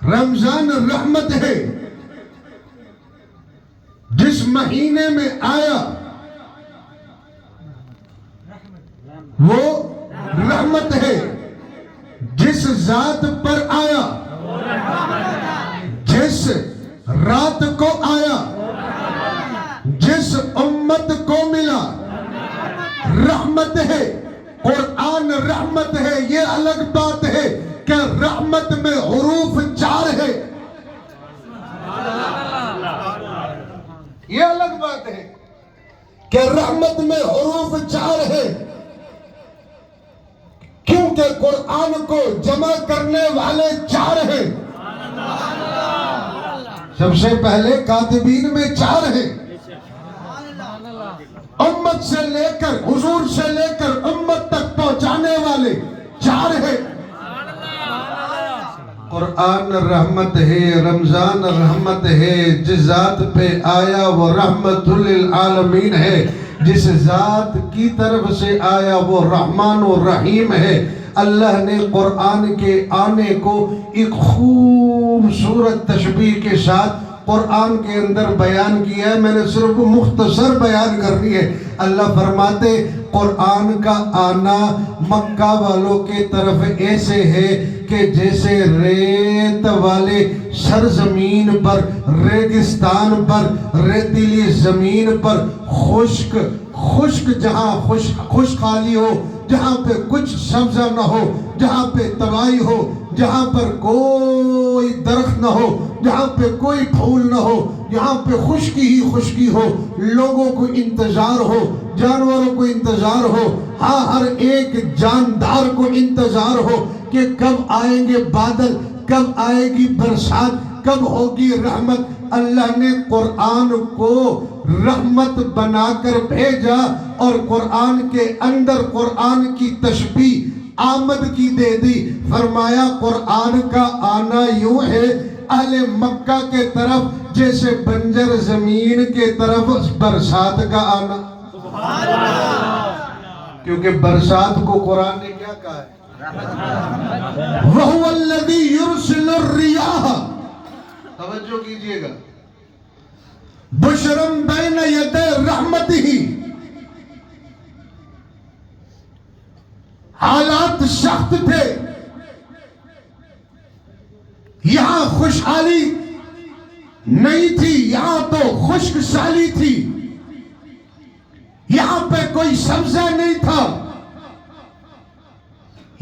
رمضان رحمت ہے، جس مہینے میں آیا وہ رحمت ہے، جس ذات پر آیا، جس رات کو آیا، جس امت کو ملا، رحمت ہے۔ قرآن رحمت ہے، یہ الگ بات ہے کہ رحمت میں حروف 4 ہے، یہ الگ بات ہے کہ رحمت میں حروف 4 ہے، کیونکہ قرآن کو جمع کرنے والے 4 ہیں۔ سب سے پہلے کاتبین میں 4 ہیں، امت سے لے کر، حضور سے لے کر امت تک پہنچانے والے 4 ہیں۔ قرآن رحمت ہے، رمضان رحمت ہے، جس ذات پہ آیا وہ رحمت للعالمین ہے، جس ذات کی طرف سے آیا وہ رحمان و رحیم ہے۔ اللہ نے قرآن کے آنے کو ایک خوبصورت تشبیہ کے ساتھ قرآن کے اندر بیان کیا ہے، میں نے صرف مختصر بیان کرنی ہے۔ اللہ فرماتے قرآن کا آنا مکہ والوں کے طرف ایسے ہے کہ جیسے ریت والے سرزمین پر، ریگستان پر، ریتیلی زمین پر خشک جہاں خشک خالی ہو، جہاں پہ کچھ سبزہ نہ ہو، جہاں پہ تباہی ہو، جہاں پر کوئی درخت نہ ہو، جہاں پہ کوئی پھول نہ ہو، جہاں پہ خشکی ہی خشکی ہو، لوگوں کو انتظار ہو، جانوروں کو انتظار ہو، ہاں ہر ایک جاندار کو انتظار ہو کہ کب آئیں گے بادل، کب آئے گی برسات، کب ہوگی رحمت۔ اللہ نے قرآن کو رحمت بنا کر بھیجا اور قرآن کے اندر قرآن کی تشبیہ آمد کی دے دی۔ فرمایا قرآن کا آنا یوں ہے اہل مکہ کے طرف جیسے بنجر زمین کے طرف برسات کا آنا، کیونکہ برسات کو قرآن نے کیا کہا ہے؟ وَهُوَ الَّذِي يُرْسِلُ الرِّيَاحَ، توجہ کیجئے گا، بشرم بین ید رحمتہ، حالات سخت تھے، یہاں خوشحالی نہیں تھی، یہاں تو خشک سالی تھی، یہاں پہ کوئی سبزہ نہیں تھا،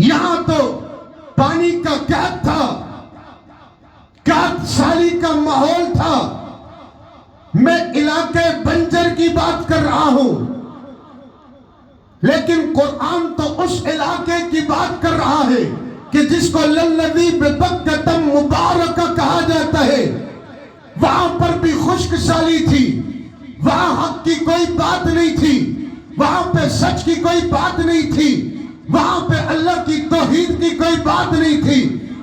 یہاں تو پانی کا قحط تھا، قحط سالی کا ماحول تھا۔ میں علاقے بنجر کی بات کر رہا ہوں، لیکن قرآن تو اس علاقے کی بات کر رہا ہے کہ جس کو للذی ببکۃ مبارکہ کہا جاتا ہے۔ وہاں پر بھی خشک سالی تھی، وہاں حق کی کوئی بات نہیں تھی، وہاں پہ سچ کی کوئی بات نہیں تھی، وہاں پہ اللہ کی توحید کی کوئی بات نہیں تھی،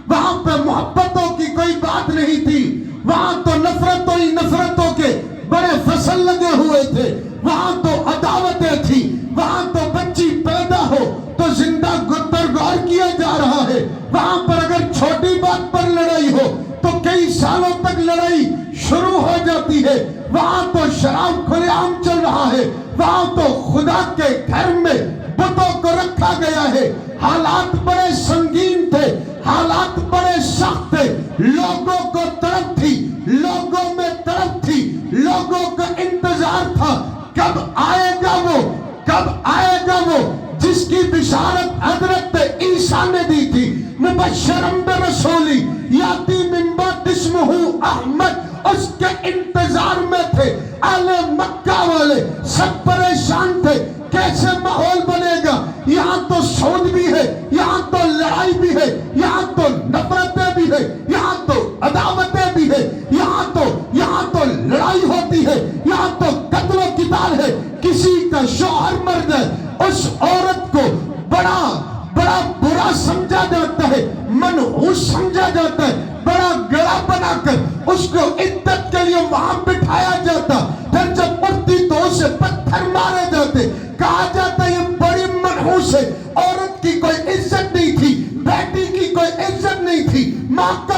وہاں پہ محبتوں کی کوئی بات نہیں تھی، وہاں تو نفرتوں ہی نفرتوں کے بڑے فصل لگے ہوئے تھے، وہاں تو عداوتیں تھی، وہاں تو بچی پیدا ہو تو زندہ گترگور کیا جا رہا ہے، وہاں پر اگر چھوٹی بات پر لڑائی ہو تو کئی سالوں تک لڑائی شروع ہو جاتی ہے، وہاں تو شراب کھلے عام چل رہا ہے، وہاں تو خدا کے گھر میں بتوں کو رکھا گیا ہے۔ حالات بڑے سنگین تھے، حالات بڑے سخت تھے، لوگوں کو تڑپ تھی، لوگوں میں تڑپ تھی، لوگوں کا انتظار تھا کب آئے گا وہ، کب آئے گا وہ جس کی بشارت حضرت عیسیٰ نے دی تھی، مبشرم برسولی یاتی من بعد اسمہ احمد۔ اس کے انتظار میں تھے اہل مکہ والے، سب پریشان تھے کیسے ماحول بنے گا، یہاں تو سود بھی ہے، یہاں تو لڑائی بھی ہے، یہاں تو نفرتیں بھی ہے، یہاں تو عداوتیں بھی ہے، یہاں تو لڑائی ہوتی ہے، یہاں تو قتل و قتال ہے، کسی کا شوہر مر جائے اس عورت کو بڑا برا سمجھا جاتا ہے، منحوس سمجھا جاتا ہے، بڑا گڑا بنا کر اس کو عدت کے لیے وہاں بٹھایا جاتا، پھر جب مرتی تو اسے پتھر مارے جاتے، کہا جاتا ہے یہ بڑی منحوس ہے۔ عورت کی کوئی عزت نہیں تھی، بیٹی کی کوئی عزت نہیں تھی، ماں کا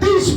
30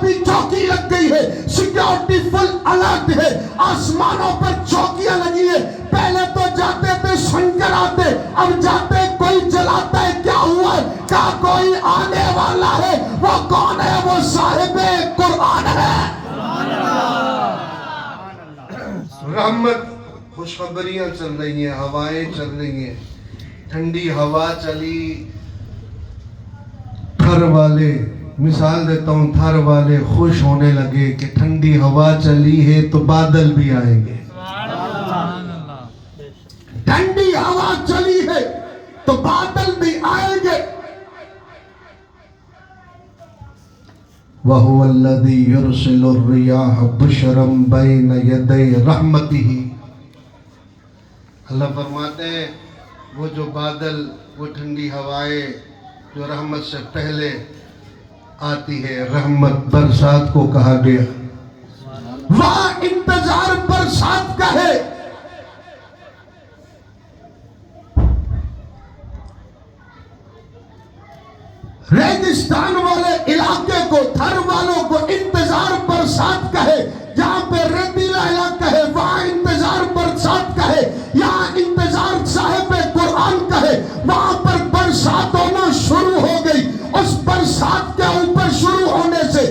بھی چوکی لگ گئی ہے، سیکیورٹی فل الرٹ ہے، آسمانوں پر چوکیاں لگی ہے. پہلے تو جاتے تھے سن کر آتے، اب جاتے کوئی جلاتا ہے، کیا ہوا ہے؟ کہا کوئی آنے والا ہے. وہ کون ہے؟ وہ صاحب قرآن ہے. رحمت، خوشخبریاں چل رہی ہیں، ہوائیں چل رہی ہیں، ٹھنڈی ہوا چلی. تھر والے، مثال دیتا ہوں، تھر والے خوش ہونے لگے کہ ٹھنڈی ہوا چلی ہے تو بادل بھی آئیں گے. ٹھنڈی ہوا چلی ہے تو بادل بھی آئیں گے. وَهُوَ الَّذِي يُرْسِلُ الرِّيَاحَ بُشْرًا بَيْنَ يَدَيْ رَحْمَتِهِ. اللہ فرماتے ہیں وہ جو بادل، وہ ٹھنڈی ہوائیں جو رحمت سے پہلے آتی ہے، رحمت برسات کو کہا گیا. وہاں انتظار برسات کا ہے. ریگستان والے علاقے کو، تھر والوں کو انتظار برسات کا ہے. جہاں پہ ریتیلا علاقہ ہے وہاں انتظار برسات کا ہے. یہاں انتظار صاحب قرآن کا ہے. وہاں پر برسات ہونا شروع ہو گئی. اس برسات کے اوپر شروع ہونے سے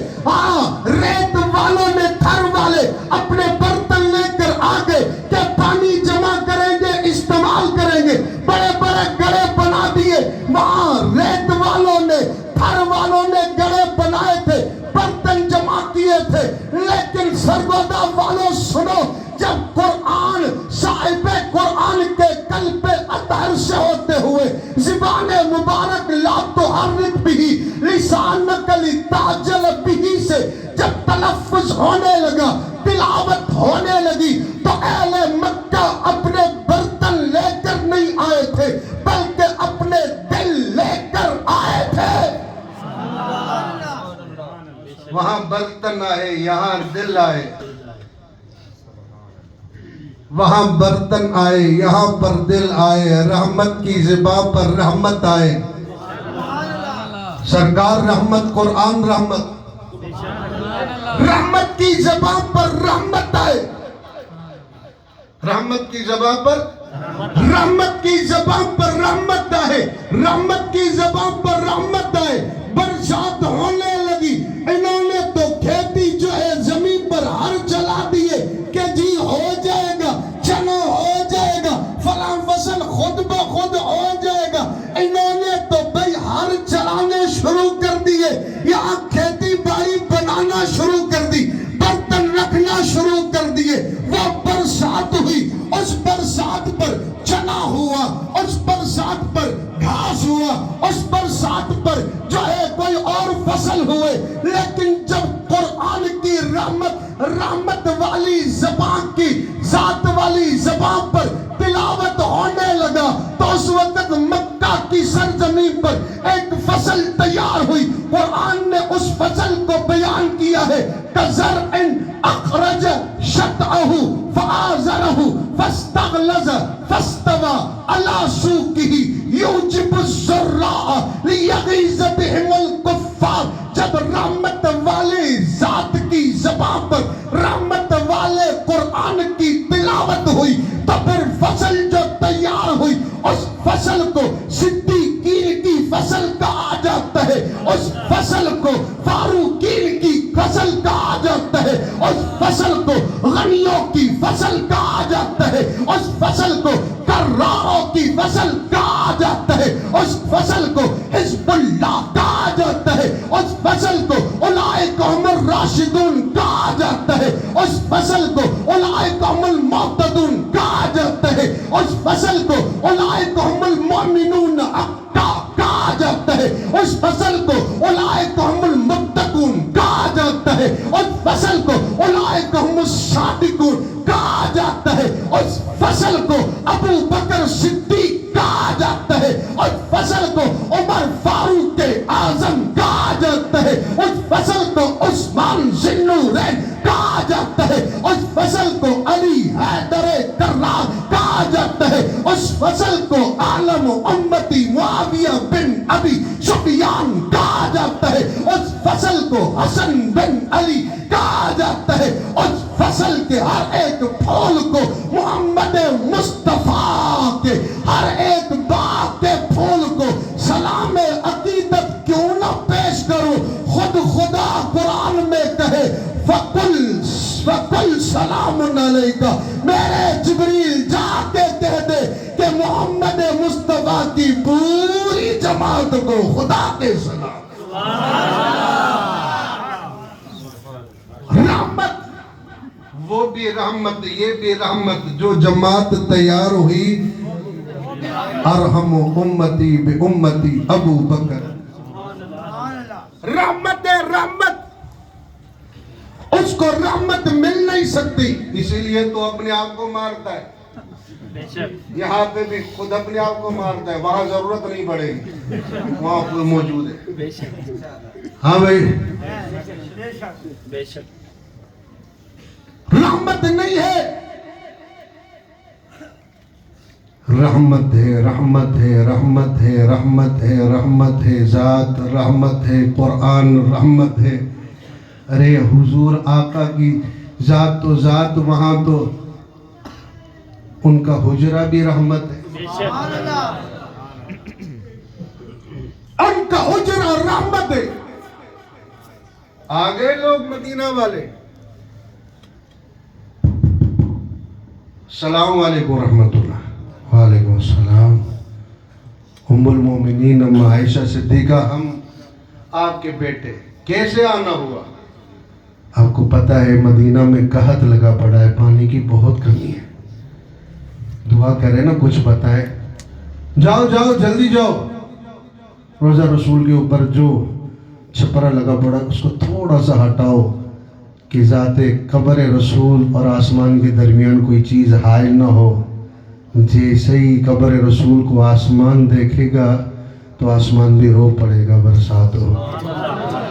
ریت والوں نے، تھر والے اپنے برتن لے کر آگے کہ پانی جمع کریں گے، استعمال کریں گے. بڑے بڑے گڑے بنا دیے. وہاں ریت والوں نے، تھر والوں نے گڑے بنائے تھے، برتن جمع کیے تھے. لیکن سرگودا والوں سنو، جب قرآن صاحب قرآن کے قلب اطہر سے ہوتے ہوئے زبان مبارک لا تحرک بھی لسانک لتعجل بھی سے جب تلفظ ہونے لگا، تلاوت ہونے لگی، تو اہل مکہ اپنے برتن لے کر نہیں آئے تھے بلکہ اپنے دل لے کر آئے تھے. وہاں برتن آئے، یہاں دل آئے. وہاں برتن آئے، یہاں پر دل آئے. رحمت کی زبان پر رحمت آئے. سرکار رحمت، قرآن رحمت. رحمت کی زبان پر رحمت آئے. رحمت کی زبان پر، رحمت کی زبان پر رحمت آئے. رحمت کی زبان پر رحمت آئے. برسات ہونے لگی. انہوں نے تو کھیتی جو ہے زمین پر ہر چلا دیے کہ جی ہو جائے گا، چنا ہو جائے گا، فلاں فصل خود بخود ہو جائے گا. انہوں نے تو بھئی ہر چلانے شروع کر دیے. یہاں کھیتی باڑی بنانا شروع کر دی، برتن رکھنا شروع کر دیے. وہ برسات ہوئی، اس برسات پر چنا ہوا، اس برسات پر گھاس ہوا، اس برسات پر جو ہے کوئی اور فصل ہوئے. لیکن جب قرآن کی رحمت والی زبان کی، ذات والی زبان پر تلاوت ہونے لگا تو اس وقت مکہ کی سرزمین پر ایک فصل تیار ہوئی. قرآن نے اس فصل کو بیان کیا ہے کزرع اخرج شطأہ فآزرہ فاستغلظ فاستوى علی سوقہ یعجب الزراع لیغیظ بہم الکفار. جب رحمت والے ذات کی زبان پر، رحمت والے قرآن کی تلاوت ہوئی تو پھر فصل جو تیار ہوئی، اس فصل کو صدیقین کی فصل کہا جاتا ہے. اس فصل کو فاروقین کی فصل کہا جاتا ہے. اس فصل کو غنیوں کی فصل کہا جاتا ہے. اس فصل کو کراروں کی فصل کہا جاتا ہے. اس فصل کو حزب اللہ کہا جاتا ہے. اس فصل کو اولئک هم الراشدون کہا جاتا ہے. اس فصل کو اولئک هم المہتدون کہا جاتا ہے. اس فصل کو اولئک هم المؤمنون کہا جاتا ہے. اس فصل کو اولئک هم المتقون کہا جاتا ہے. اس فصل کو اولئک هم الصادقون کہا جاتا ہے. اس فصل کو ابو بکر صدیق کہا جاتا ہے. اس فصل کو عمر فاروق اعظم کہا جاتا ہے. اس فصل کو عثمان ذی النورین کہا جاتا ہے. اس فصل کو علی حیدر کرار کہا جاتا ہے. اس فصل کو عالم امتی معاویہ بن ابی سفیان علیان کہا جاتا ہے، اس فصل کو حسن بن علی کہا جاتا ہے، اس فصل کے ہر ایک پھول کو محمد مصطفیٰ کے ہر ایک باغ کے پھول کو سلام عقیدت کیوں نہ پیش کروں؟ خود خدا قرآن میں کہے فَقُلْ سَلَامٌ عَلَيْكَ، میرے جبریل جا کے کہہ دے کہ محمد مصطفیٰ کی پوری جماعت کو خدا کے سلام۔ رحمت، وہ بھی رحمت یہ بھی رحمت، جو جماعت تیار ہوئی ارحم امتی بی امتی ابو بکر۔ رحمت رحمت، اس کو رحمت مل نہیں سکتی، اسی لیے تو اپنے آپ کو مارتا ہے۔ یہاں پہ بھی خود اپنے آپ کو مارتا ہے، وہاں ضرورت نہیں پڑے گی، وہاں کوئی موجود ہے۔ ہاں بھائی، رحمت نہیں ہے، رحمت ہے، رحمت ہے، رحمت ہے، رحمت ہے، رحمت ہے، ذات رحمت ہے، قرآن رحمت ہے۔ ارے حضور آقا کی ذات تو ذات، وہاں تو ان کا حجرہ بھی رحمت ہے، ان کا حجرہ رحمت ہے۔ آگے لوگ مدینہ والے، السلام علیکم ورحمۃ اللہ۔ وعلیکم السلام۔ ام المومنین ام عائشہ صدیقہ، ہم آپ کے بیٹے، کیسے آنا ہوا؟ آپ کو پتہ ہے مدینہ میں قحط لگا پڑا ہے، پانی کی بہت کمی ہے، دعا کرے نا کچھ بتائے۔ جاؤ جاؤ جلدی جاؤ، روزہ رسول کے اوپر جو چھپرا لگا پڑا اس کو تھوڑا سا ہٹاؤ کہ ذات قبر رسول اور آسمان کے درمیان کوئی چیز حائل نہ ہو۔ جیسے ہی قبر رسول کو آسمان دیکھے گا تو آسمان بھی رو پڑے گا، برسات ہو۔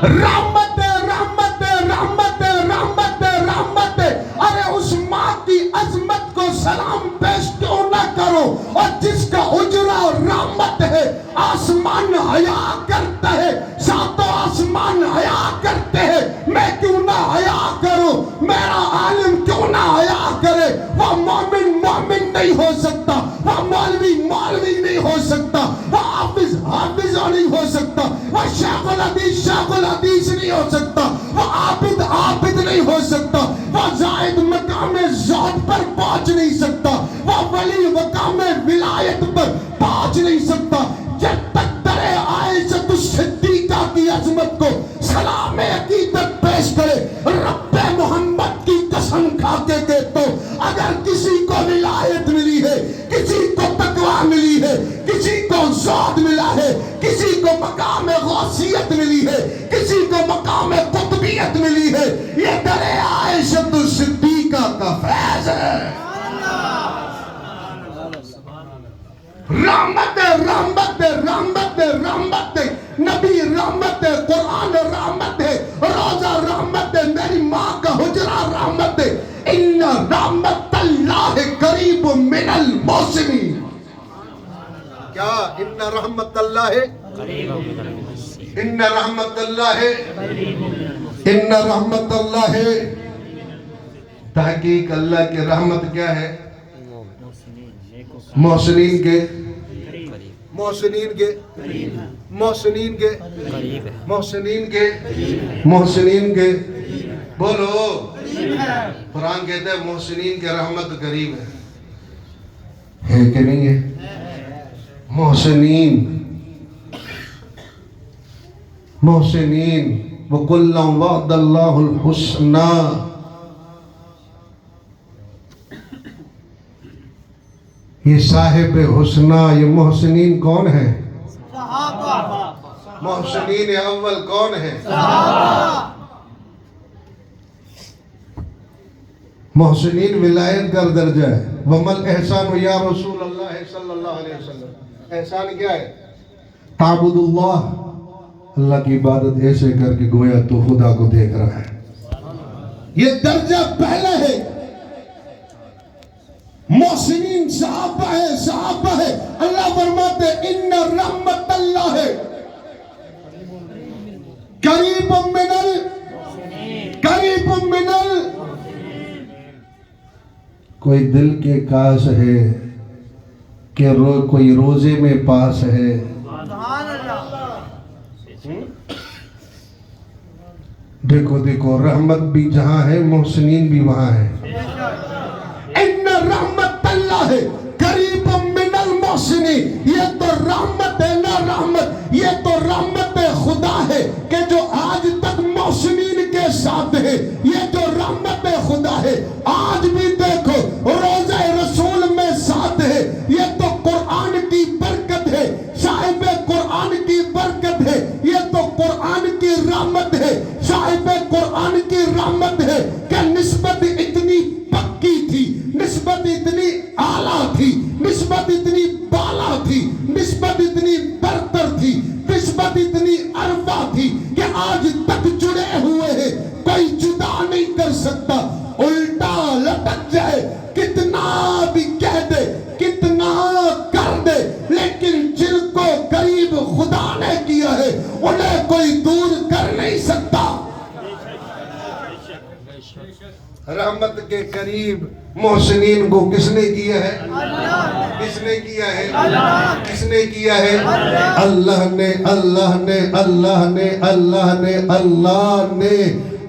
رحمت رحمت رحمت رحمت رحمت، ارے اس ماں کی عظمت کو سلام پیش کیوں نہ کرو؟ اور جس کا حجرہ رحمت ہے، آسمان حیا کرتا ہے، ساتوں آسمان حیا کرتے ہیں، میں کیوں نہ حیا کروں؟ میرا عالم کیوں نہ حیا کرے؟ وہ مومن مومن نہیں ہو سکتا، وہ مولوی مولوی نہیں ہو سکتا، وہ حافظ حافظ نہیں ہو سکتا، وہ شیخ الحدیث شیخ الحدیث نہیں ہو سکتا، وہ عابد عابد نہیں ہو سکتا، وہ زائد مقام زہد پر پہنچ نہیں سکتا، وہ ولی مقام ولایت پر پہنچ نہیں سکتا، جب تک درے عائشہ صدیقہ کی عظمت کو سلام عقیدت پیش کرے۔ رب محمد کی قسم کھا کے کہتا ہوں، اگر کسی کو ولایت ملی ہے، کسی کو تقویٰ ملی ہے، کسی کو زہد ملا ہے، کسی کو مقام غوثیت ملی ہے، کسی کو مقام قطبیت ملی ہے، یہ درے عائشہ صدیقہ کا فیض ہے۔ رحمت رحمت رحمت رحمت، نبی رحمت ہے، قرآن رحمت ہے، روزہ رحمت ہے، میری ماں کا حجرہ رحمت ہے۔ ان رحمت اللہ قریب من المحسنین۔ کیا ان رحمت اللہ ہے؟ ان رحمت اللہ ہے، ان رحمت اللہ ہے۔ تحقیق اللہ کی رحمت کیا ہے؟ محسنین کے محسنین کے محسنین کے محسنین کے محسنین کے بولو۔ قرآن کہتا ہے محسنین کے رحمت قریب ہے کہ نہیں ہے؟ محسنین محسنین وَكُلًّا وَعْدَ اللَّهُ الْحُسْنَى۔ یہ صاحب حسنہ، یہ محسنین کون ہے؟ محسنین اول کون ہے؟ محسنین ولایت کا درجہ ہے۔ وَمَا الْإِحْسَانُ یا رسول اللہ صلی اللہ علیہ وسلم، احسان کیا ہے؟ تعبد اللہ، اللہ کی عبادت ایسے کر کے گویا تو خدا کو دیکھ رہا ہے۔ یہ درجہ پہلا ہے۔ محسنین صحابہ ہے، صحابہ ہے۔ اللہ فرماتے ان رحمت اللہ ہے، قریب منل کوئی دل کے کاس ہے کہ کوئی روزے میں پاس ہے. دیکھو دیکھو رحمت بھی جہاں ہے محسنین بھی وہاں ہے. ان رحمت اللہ ہے قریب من المحسنین. یہ تو رحمت ہے نا رحمت، یہ تو رحمت خدا ہے کہ جو آج تک محسنین کے ساتھ ہے. یہ جو رحمت خدا ہے آج بھی دیکھو روزہ رسول میں ساتھ ہے. یہ تو قرآن کی برکت ہے، صاحب قرآن کی برکت ہے. یہ تو قرآن کی رحمت ہے، صاحب قرآن کی رحمت ہے کہ نسبت اتنی پکی تھی، نسبت اتنی اعلیٰ تھی، نسبت اتنی بالا تھی، نسبت اتنی برتر تھی، نسبت اتنی ارفع تھی کہ آج تک جڑے ہوئے ہیں، کوئی جدا نہیں کر سکتا. الٹا لٹک جائے، کتنا بھی کہہ دے، کتنا کر دے، لیکن جن کو قریب خدا نے کیا ہے انہیں کوئی دور کر نہیں سکتا. رحمت کے قریب محسنین کو کس نے کیا ہے؟ کس نے کیا ہے؟ کس نے کیا ہے؟ اللہ نے. اللہ نے اللہ نے اللہ نے اللہ نے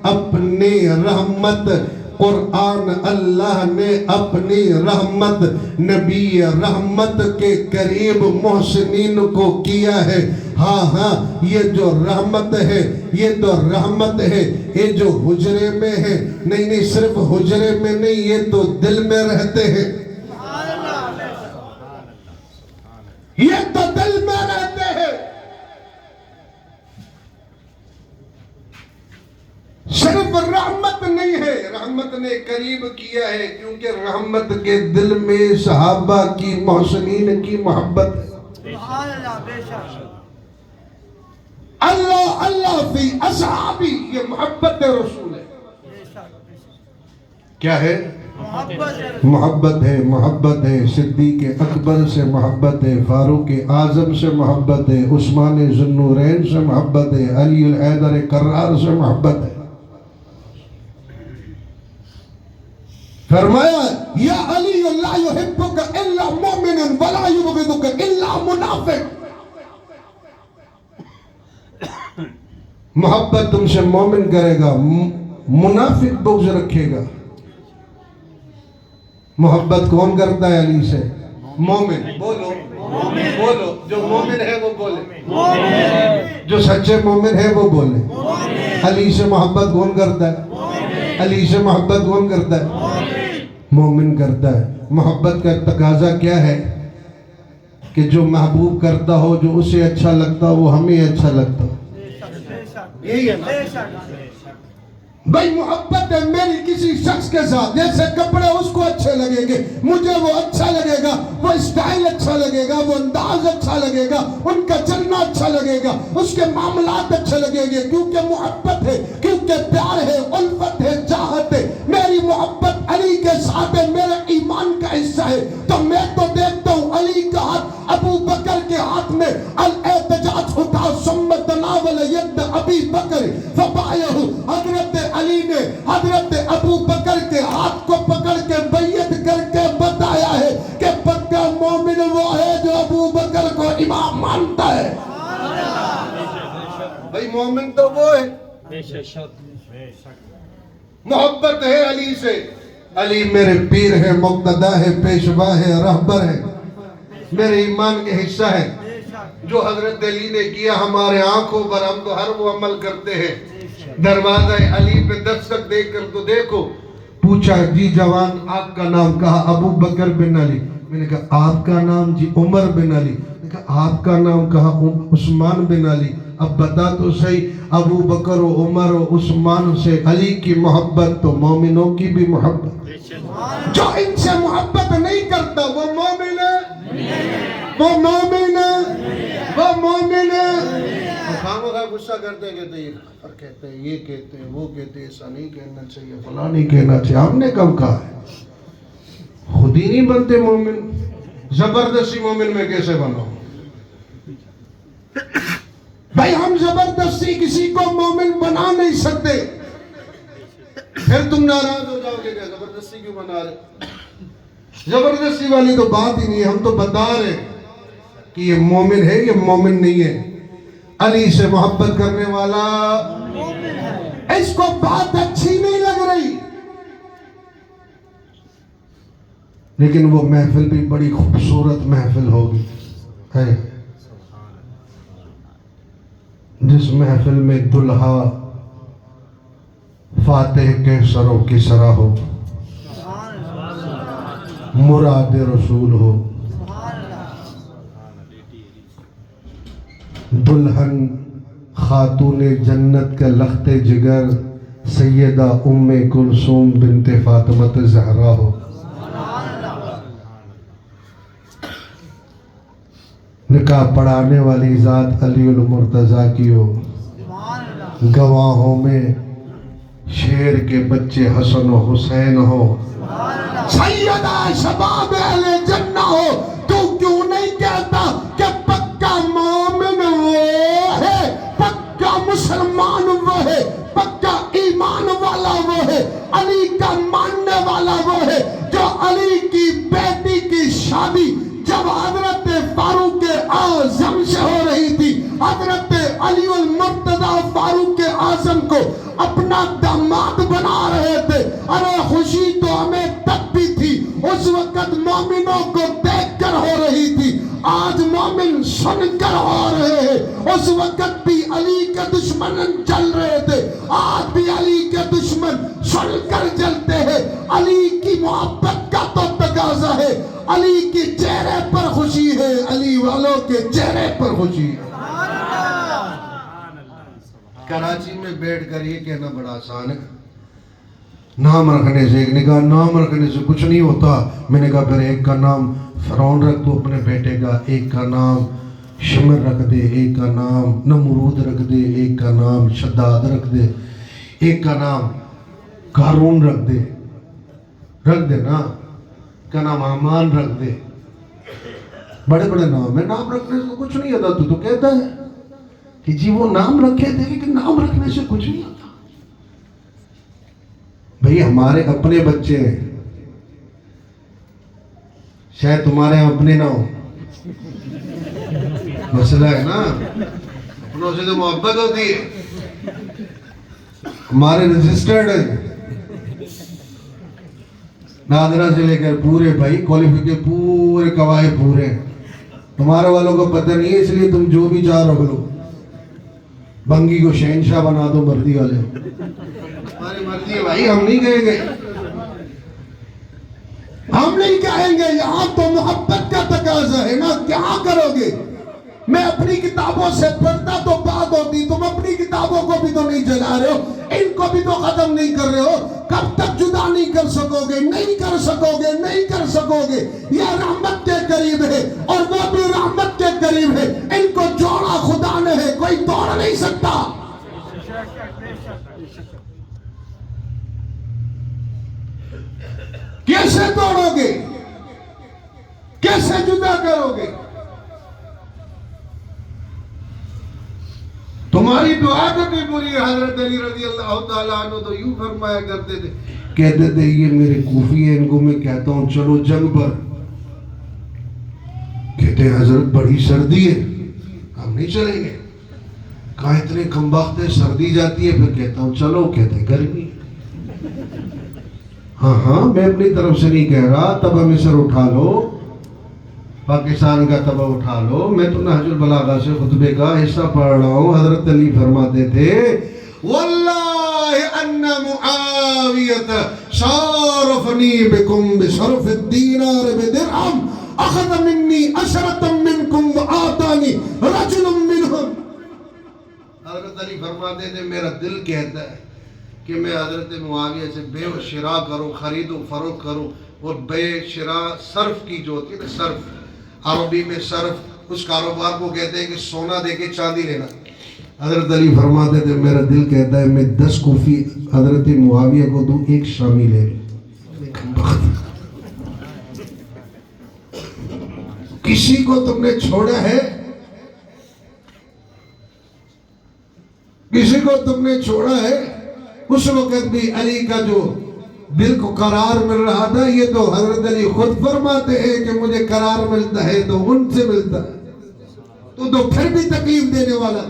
اپنی رحمت قرآن، اللہ نے اپنی رحمت نبی رحمت کے قریب محسنین کو کیا ہے. ہاں ہاں یہ جو رحمت ہے، یہ تو رحمت ہے یہ جو حجرے میں ہے. نہیں نہیں صرف حجرے میں نہیں، یہ تو دل میں رہتے ہیں. یہ تو دل میں رہتے ہیں. صرف رحمت نہیں ہے، رحمت نے قریب کیا ہے کیونکہ رحمت کے دل میں صحابہ کی محسنین کی محبت ہے. اللہ اللہ فی اصحابی، یہ محبت رسول ہے. کیا ہے؟ محبت ہے. محبت ہے صدیق اکبر سے، محبت ہے فاروق اعظم سے، محبت ہے عثمان ذوالنورین سے، محبت ہے علی الحیدر کرار سے، محبت ہے. فرمایا یا علی لا یحبک الا مومن ولا یبغضک الا منافق. محبت تم سے مومن کرے گا، منافق بغض رکھے گا. محبت کون کرتا ہے علی سے؟ مومن. بولو بولو، جو مومن ہے وہ بولے، جو سچے مومن ہے وہ بولے. علی سے محبت کون کرتا ہے؟ علی سے محبت کون کرتا ہے؟ مومن کرتا ہے. محبت کا تقاضا کیا ہے؟ کہ جو محبوب کرتا ہو، جو اسے اچھا لگتا ہو، وہ ہمیں اچھا لگتا ہو. یہی ہے نا بھائی. محبت ہے میری کسی شخص کے ساتھ، جیسے کپڑے اس کو اچھے لگیں گے، مجھے وہ اچھا لگے گا، وہ اسٹائل اچھا لگے گا، وہ انداز اچھا لگے گا، ان کا چلنا اچھا لگے گا، اس کے معاملات اچھے لگیں گے. کیونکہ محبت ہے، کیونکہ پیار ہے، الفت ہے، چاہت ہے. میری محبت علی کے ساتھ ہے، میرے ایمان کا حصہ ہے. تو میں تو دیکھتا ہوں علی کا ہاتھ ابو بکر کے ہاتھ میں الاحتجاج اٹھا، ثم تناول ید ابی بکر فبایہ. حضرت علی نے حضرت ابو بکر کے ہاتھ کو پکڑ کے بیعت کر کے بتایا ہے کہ پکا مومن وہ ہے جو ابو بکر کو امام مانتا ہے. بھائی مومن تو وہ ہے. محبت ہے علی سے. علی میرے پیر ہے، مقتدا ہے، پیشوا ہے، رہبر ہے، میرے ایمان کے حصہ ہے. جو حضرت علی نے کیا ہمارے آنکھوں پر، ہم تو ہر وہ عمل کرتے ہیں. دروازہ علی پہ دستک دے کر تو دیکھو. پوچھا جی جوان آپ کا نام؟ کہا ابو بکر بن علی. میں نے کہا آپ کا نام؟ جی عمر بن علی. میں نے کہا آپ کا نام؟ کہا عثمان بن علی. اب بتا تو صحیح، ابو بکر و عمر و عثمان سے علی کی محبت تو مومنوں کی بھی محبت. جو ان سے محبت نہیں کرتا وہ مومن ہے، وہ مومن ہے، وہ مومن ہے. خامخواہ غصہ کرتے کہتے ہیں کہتے ہیں یہ کہتے ہیں وہ کہتے ہیں، ایسا نہیں کہنا چاہیے، فلاں نہیں کہنا چاہیے. آپ نے کب کہا ہے؟ خود ہی نہیں بنتے مومن، زبردستی مومن میں کیسے بنو؟ بھائی ہم زبردستی کسی کو مومن بنا نہیں سکتے. پھر تم ناراض ہو جاؤ گے کہ زبردستی کیوں بنا رہے؟ زبردستی والی تو بات ہی نہیں ہے. ہم تو بتا رہے کہ یہ مومن ہے، یہ مومن نہیں ہے. علی سے محبت کرنے والا اس کو بات اچھی نہیں لگ رہی، لیکن وہ محفل بھی بڑی خوبصورت محفل ہوگی ہے، جس محفل میں دلہا فاتح کے سرو کی سرا ہو، مراد رسول ہو، دلہن خاتون جنت کا لخت جگر سیدہ ام کلثوم بنت فاطمہ زہرا ہو، نکاح پڑھانے والی ذات علی المرتضیٰ کی ہو، گواہوں میں شیر کے بچے حسن و حسین ہو، سیدہ شباب اہل جنہ ہو. تو کیوں نہیں کہتا کہ پکا مومن وہ ہے، پکا مسلمان وہ ہے، پکا ایمان والا وہ ہے، علی کا ماننے والا وہ ہے جو علی کی بیٹی کی شادی جب حضرت فاروق اعظم سے ہو رہی تھی، حضرت علی المرتضیٰ فاروق اعظم کو اپنا داماد بنا رہے تھے. ارے خوشی تو ہمیں تب بھی تھی، اس وقت مومنوں کو دیکھ کر ہو رہی تھی، آج مومن سن کر ہو رہے ہیں. اس وقت بھی علی کے دشمن جل رہے تھے، آج بھی علی کے دشمن سن کر جلتے ہیں. علی کی محبت کا تو تقاضا ہے، علی کے چہرے پر خوشی ہے، علی والوں کے چہرے پر خوشی ہے. کراچی میں بیٹھ کر یہ کہنا بڑا آسان ہے، نام رکھنے سے. ایک نے کہا نام رکھنے سے کچھ نہیں ہوتا. میں نے کہا پھر ایک کا نام فرعون رکھ دو اپنے بیٹے کا، ایک کا نام شمر رکھ دے، ایک کا نام نمرود رکھ دے، ایک کا نام شداد رکھ دے، ایک کا نام قارون رکھ دے نا، کا نام حامان رکھ دے. بڑے بڑے نام ہے، نام رکھنے سے کچھ نہیں ہوتا. تو کہتا ہے کہ جی وہ نام رکھے تھے، لیکن نام رکھنے سے کچھ نہیں ہوتا. بھئی ہمارے اپنے بچے ہیں، شاید تمہارے اپنے نہ ہو. مسئلہ ہے نا، اپنوں سے تو محبت ہوتی ہے. ہمارے رجسٹرڈ ہیں نادرہ سے لے کر پورے، بھائی کوالیفیکیشن پورے قواعد پورے ہیں. تمہارے والوں کو پتہ نہیں ہے، اس لیے تم جو بھی چاہ رکھ لو. بنگی کو شہنشاہ بنا دو مردی والے. ہماری مرضی ہے بھائی، ہم نہیں کہیں گے، ہم نہیں کہیں گے. یہاں تو محبت کا تقاضا ہے نا. کیا کرو گے؟ میں اپنی کتابوں سے پڑھتا تو بات ہوتی، تم اپنی کتابوں کو بھی تو نہیں جلا رہے ہو، ان کو بھی تو ختم نہیں کر رہے ہو. کب تک جدا نہیں کر سکو گے؟ نہیں کر سکو گے، نہیں کر سکو گے. یہ رحمت کے قریب ہے اور وہ بھی رحمت کے قریب ہے. ان کو جوڑا خدا نے ہے، کوئی توڑ نہیں سکتا. کیسے توڑو گے؟ کیسے جدا کرو گے؟ تمہاری دعا کبھی بری. حضرت علی رضی اللہ تعالیٰ عنہ تو یوں فرمایا کرتے تھے، کہتے تھے یہ میرے کوفی ہیں، ان کو میں کہتا ہوں چلو جنگ پر. کہتے ہیں حضرت بڑی سردی ہے، ہم نہیں چلیں گے. کہا اتنے کم وقت ہے، سردی جاتی ہے. پھر کہتا ہوں چلو. کہتے ہیں گرمی. ہاں میں اپنی طرف سے نہیں کہہ رہا. تبا مصر اٹھا لو، پاکستان کا تبا اٹھا لو. میں تو نہج البلاغہ سے خطبے کا حصہ پڑھ رہا ہوں. حضرت علی فرماتے تھے واللہ ان معاویت شارفنی بکم بشرف الدینار بدرہم اخذ منی عشرتا منکم وآتانی رجل منہم. حضرت علی فرماتے تھے میرا دل کہتا ہے کہ میں حضرت معاویہ سے بے و شراء کروں، خرید و فروخت کروں. اور بے شراء صرف کی جو ہوتی ہے نا، صرف عربی میں صرف اس کاروبار کو کہتے ہیں کہ سونا دے کے چاندی لینا. حضرت علی فرماتے تھے میرا دل کہتا ہے میں 10 کوفی حضرت معاویہ کو دوں، 1 شامی لے لوں. کسی کو تم نے چھوڑا ہے؟ کسی کو تم نے چھوڑا ہے، اس وقت بھی علی کا جو دل کو قرار مل رہا تھا، یہ تو حضرت علی خود فرماتے ہیں کہ مجھے قرار ملتا ہے تو ان سے ملتا ہے، تو پھر بھی تکلیف دینے والا،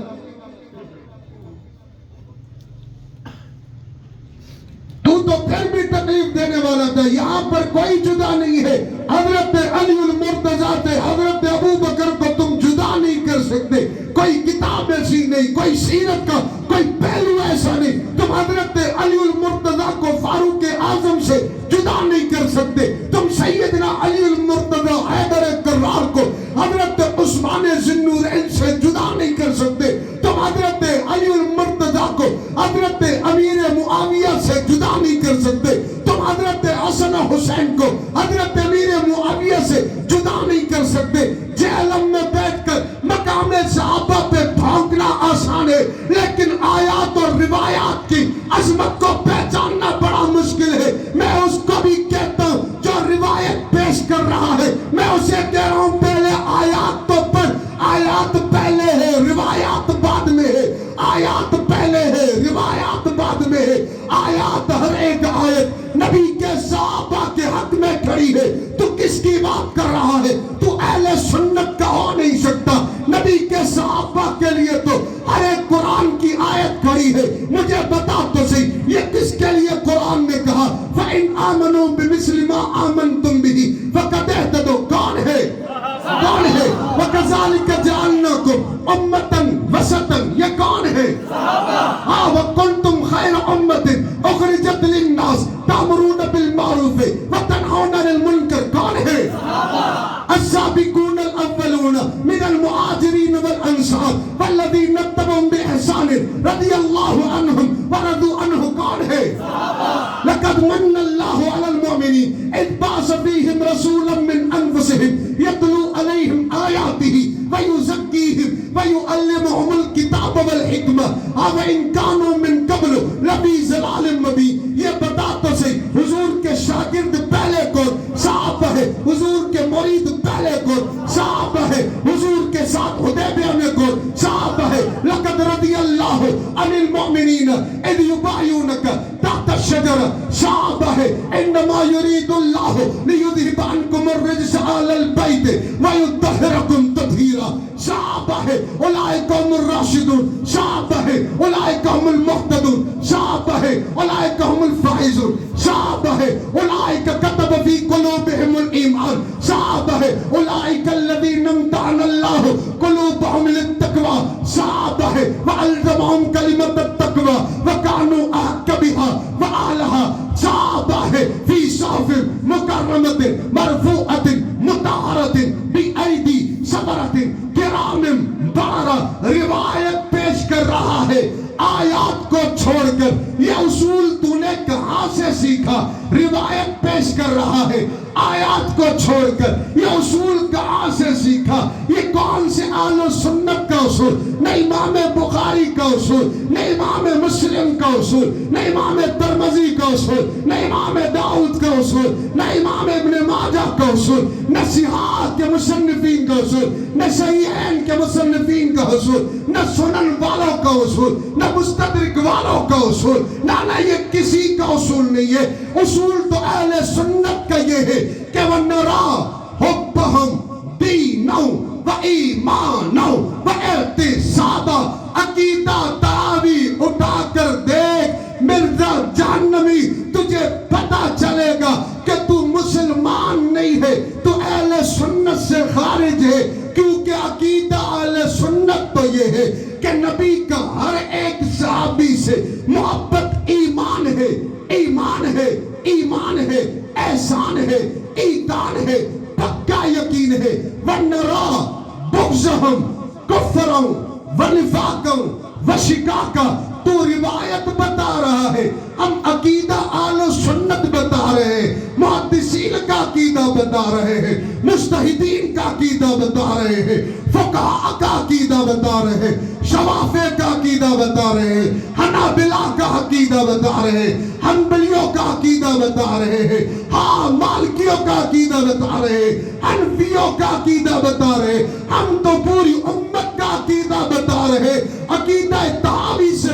تو پھر بھی تکلیف دینے والا تھا۔ یہاں پر کوئی جدا نہیں ہے، حضرت علی المرتضیٰ سے حضرت ابو بکر کو تم جدا نہیں کر سکتے، کوئی کتاب ایسی نہیں، کوئی سیرت کا کوئی پہلو ایسا نہیں، تم حضرت علی المرتضیٰ کو فاروق اعظم سے جدا نہیں کر سکتے، تم سیدنا علی المرتضیٰ حیدر کرار کو حضرت عثمان ذی النورین سے جدا نہیں کر سکتے، تم حضرت علی المرتضیٰ کو حضرت امیر معاویہ سے جدا نہیں کر سکتے، تم حضرت حسن حسین کو حضرت امیر معاویہ سے جدا نہیں کر سکتے۔ جہلم میں بیٹھ کر مقام صحابہ پہ بھونکنا آسان ہے، لیکن آیات اور روایات کی عظمت کو پہچاننا بڑا مشکل ہے۔ میں اس کو بھی کہتا ہوں جو روایت پیش کر رہا ہے، میں اسے کہہ رہا ہوں پہلے آیات تو پڑھ، آیات پہلے ہے روایات بعد میں ہے، آیات پہلے ہے روایات بعد میں ہے۔ آیات ہر ایک آیت نبی کے صحابہ کے حق میں کھڑی ہے، تو کس کی بات کر رہا ہے؟ تو اہل سنت کا ہو نہیں سکتا، نبی کے صحابہ کے لیے تو ہر ایک قرآن کی آیت کھڑی ہے۔ مجھے بتا تو صحیح یہ کس کے لیے قرآن نے کہا فَإِنْ آمَنُوا بِمِثْلِ مَا آمَنْتُمْ بِهِ فَقَدْ اهْتَدَوْا؟ کون ہے؟ کون ہے؟ وَكَذَلِكَ جَعَلْنَاكُمْ أُمَّةً وَسَطًا، یہ کون ہے؟ ہاں وَكُنْتُمْ خَيْرَ أُمَّةٍ أُخْرِجَتْ لِلنَّاسِ تَأْمُرُونَ بِالْمَعْرُوفِ وَتَنْهَوْنَ عَنِ الْمُنكَرِ، کون ہے؟ السابقون الأولون من المهاجرين والأنصار والذين اتبعوهم بإحسان رضي الله عنهم ورضوا عنه، کون ہے؟ لقد من الله على المؤمنين إذ بعث فيهم رسولا من أنفسهم يتلو عليهم آياته ويزكيهم ويعلمهم الكتاب والحكمة وإن كانوا من قبل لفي ضلال مبين۔ یہ بتا تو صحیح حضور کے شاگرد پہلے کون؟ صحابہ ہے۔ حضور کے مرید پہلے کون؟ صحابہ ہے۔ حضور کے ساتھ حدیبیہ میں کون؟ صحابہ ہے۔ لقد رضی اللہ عن المؤمنین اذ یبایعونک تحت الشجرہ، صحابہ ہے۔ انما یرید اللہ لیذہب عنکم الرجس اہل البیت ویطہرکم تطہیرا، صحابہ ہے۔ اولئک هم الراشدون، صحابہ ہے۔ اولئک هم المهتدون، صحابہ ہے۔ اولئک هم الفائزون، صحابہ ہے۔ اولئک کتب فی قلوبہم الایمان، صحابہ ہے۔ اولئک الذین امتحن اللہ قلوبہم للتقوی، صحابہ ہے۔ وعلمہم کلمۃ التقوی وکانوا احق بها واہلها، صحابہ ہے۔ فی صحف مکرمۃ مرفوعۃ مطہرۃ بایدی سفرۃ کرام بررہ۔ روایت پیش کر رہا ہے آیات کو چھوڑ کر، یہ اصول تو نے کہاں سے سیکھا؟ روایت پیش کر رہا ہے آیات کو چھوڑ کر، یہ اصول کہاں سے سیکھا؟ یہ کون سے اہل سنت کا اصول؟ نہ امام بخاری کا اصول، نہ امام مسلم کا اصول، نہ امام ترمذی کا اصول، نہ امام داؤد کا اصول، نہ امام ابن ماجہ کا اصول، نہ صحاح کے مصنفین کا اصول، نہ صحیحین کے مصنفین کا اصول، نہ سنن والوں کا اصول، نہ مستدرک والوں کا اصول، نہ یہ کسی کا اصول نہیں ہے۔ اصول تو اہل سنت کا یہ ہے کہ وَنَرَا حُبَّهُمْ دِينًا وَإِيمَانًا وَاعْتِصَادًا، عقیدہ تراوی اٹھا کر دیکھ مرزا جہنمی، تجھے پتا چلے گا کہ تو مسلمان نہیں ہے، تو اہل سنت سے خارج ہے، کیونکہ عقیدہ اہل سنت تو یہ ہے کہ نبی کا ہر ایک صحابی سے محبت ایمان ہے، ایمان ہے، ایمان ہے، احسان ہے، ایقان ہے، پکا یقین ہے۔ وَنَرَا بُغْضَهُمْ كُفْرًا وَنِفَاقًا وَشِقَاقًا، تو روایت بتا رہا ہے، ہم عقیدہ اہل سنت بتا رہے ہیں، محدثین کا عقیدہ بتا رہے ہیں، مجتہدین کا عقیدہ بتا رہے ہیں، فقہاء کا عقیدہ بتا رہے ہیں، شوافع کا عقیدہ بتا رہے ہیں، حنابلہ کا عقیدہ بتا رہے ہیں، حنبلیوں کا عقیدہ بتا رہے ہیں، ہاں مالکیوں کا عقیدہ بتا رہے ہیں، حنفیوں کا عقیدہ بتا رہے ہیں، ہم تو پوری امت کا عقیدہ بتا رہے ہیں۔ عقیدہ تحاوی سے